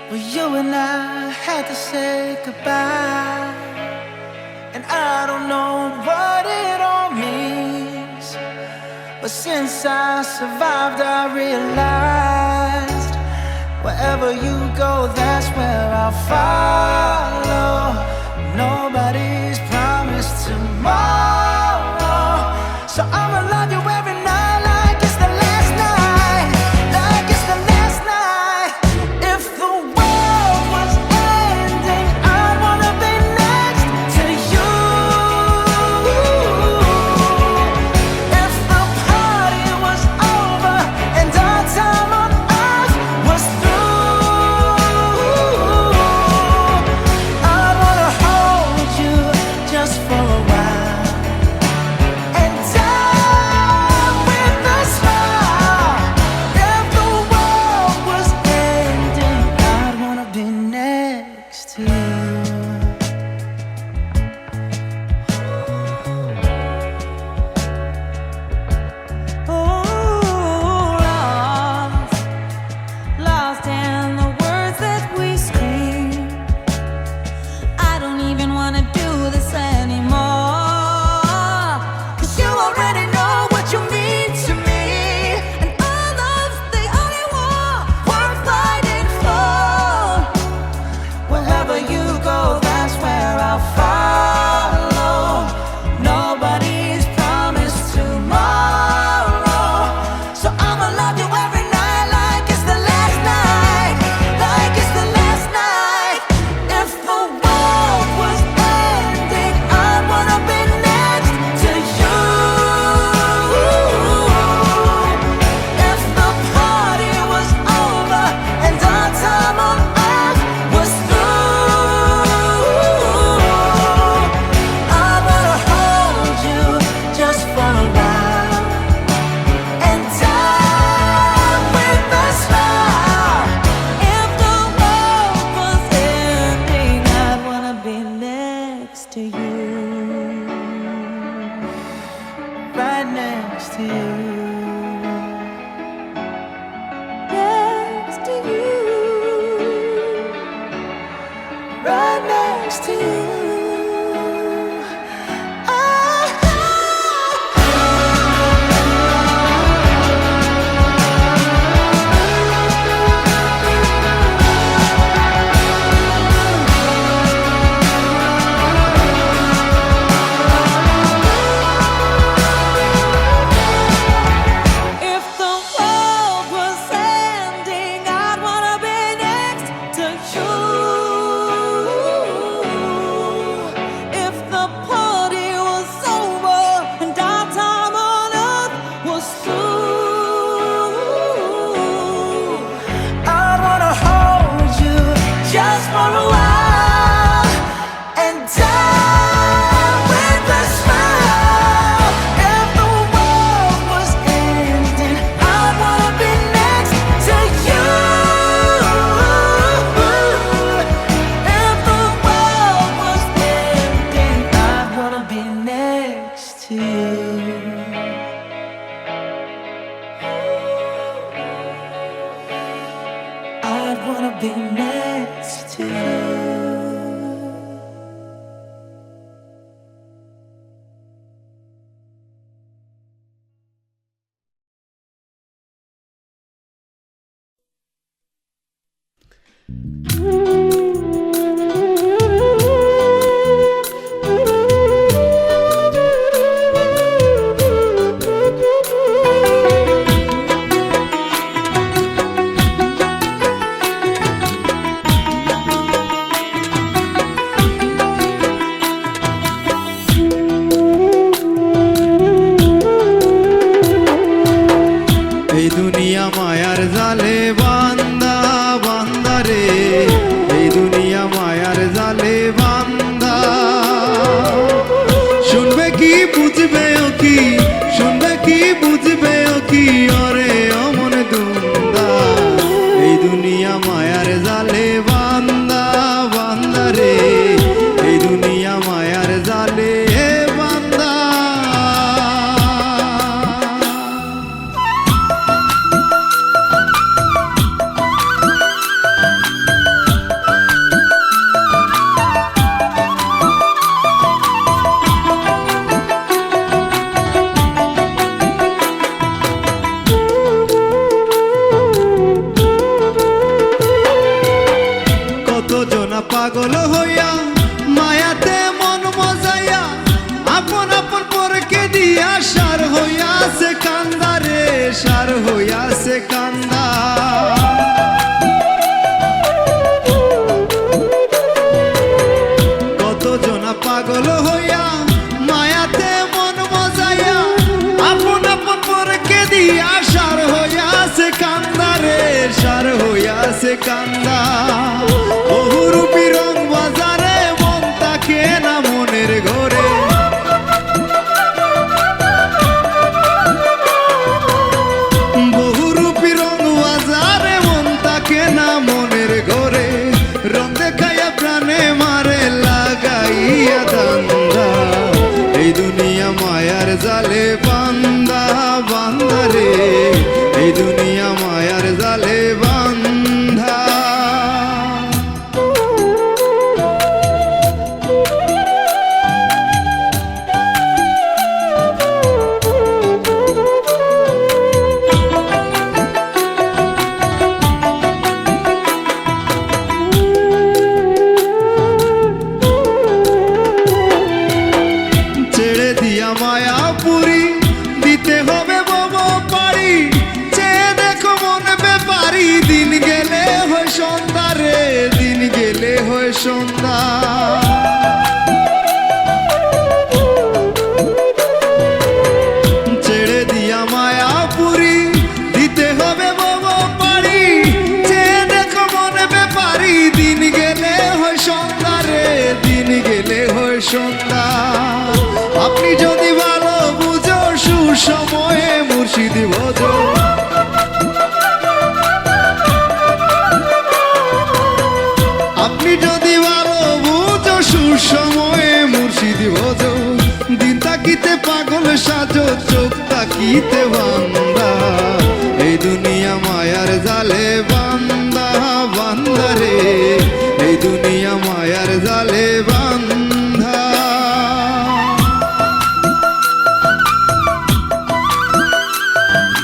Well, you and I had to say goodbye, and I don't know what it all means, but since I survived I realized wherever you go, that's where I'll follow. Nobody's promised tomorrow, so I'ma love you every night like it's the last night, like it's the last night. If the world was ending, I'd wanna be next to you. If the party was over and our time on earth was through, I'd wanna hold you just for a while and die with a smile. If the world was ending, I'd wanna be next to you. Oh, lost in the words that we scream. I don't even wanna do this anymore, 'cause you already know what you mean to me, and our love's the only war worth fighting for. Wherever you go, that's where I'll follow. Nobody's promised tomorrow, so I'ma love you every night like it's the last night, like it's the last night. If the world was ending, I'd wanna be next to you. If the party was over and our time on earth was through, I wanna hold you just for a while and die with a smile. If the world was ending, I'd wanna be next to you. Right next to you. Next to you. Right next to you. If the world was ending, I'd wanna be next to you. If the party was over and our time on earth was through, I wanna hold you just for a while and die with a smile. If the world was ending, I'd wanna be next to you. If the world was ending, I'd wanna be next to you. I'd wanna be next to you. এই দুনিয়া মায়ার জালে বান্দা বান্দা রে, এই দুনিয়া মায়ার জালে বান্দা। শুনবে কি বুঝবে ও কি, শুনবে কি বুঝবে ও কি, ওরে অমন দুন্দা। এই দুনিয়া মায়ার জালে বান্দা বান্দা রে, এই দুনিয়া মায়ার জালে বান্দা। পাগল হইয়া মায়াতে মন মজাইয়া আপন আপন পরকে দিয়া সার হইয়াছে কান্দা রে, সার হইয়াছে কান্দা। কত জনা পাগল হইয়া মায়াতে মন মজাইয়া আপন আপন পরকে দিয়া সার হইয়াছে কান্দা রে, সার হইয়াছে কান্দা। বহুরূপী রং বাজারে মন তাকে না মনের ঘরে, বহুরূপী রং বাজারে মন তাকে না মনের ঘরে। রং দেখাইয়া প্রাণে মারে লাগাইয়া দান্দা, এই দুনিয়া মায়ার জালে বান্দা বান্দা রে, এই দুনিয়া মায়ার জালে বান্ধা। ছেড়ে দিয়া মায়াপুরি দিতে হবে বব পারি, চেয়ে দেখো মন ব্যাপারি, দিন গেলে হয় সন্ধ্যা রে, দিন গেলে হয় সন্ধ্যা। ছেড়ে দিয়া মায়াপুরি দিতে হবে বব পারি, চেয়ে দেখো মন ব্যাপারি, দিন গেলে হয় সন্ধ্যা রে, দিন গেলে হয় সন্ধ্যা। আপনি যদি ভালো বুঝো সুসময়ে মুর্শিদ ভজো, আপনি যদি ভালো বুঝো সুসময়ে মুর্শিদ ভজো, দিন তাকিতে পাগল সাজো চোখ তাকিতে ভাঙ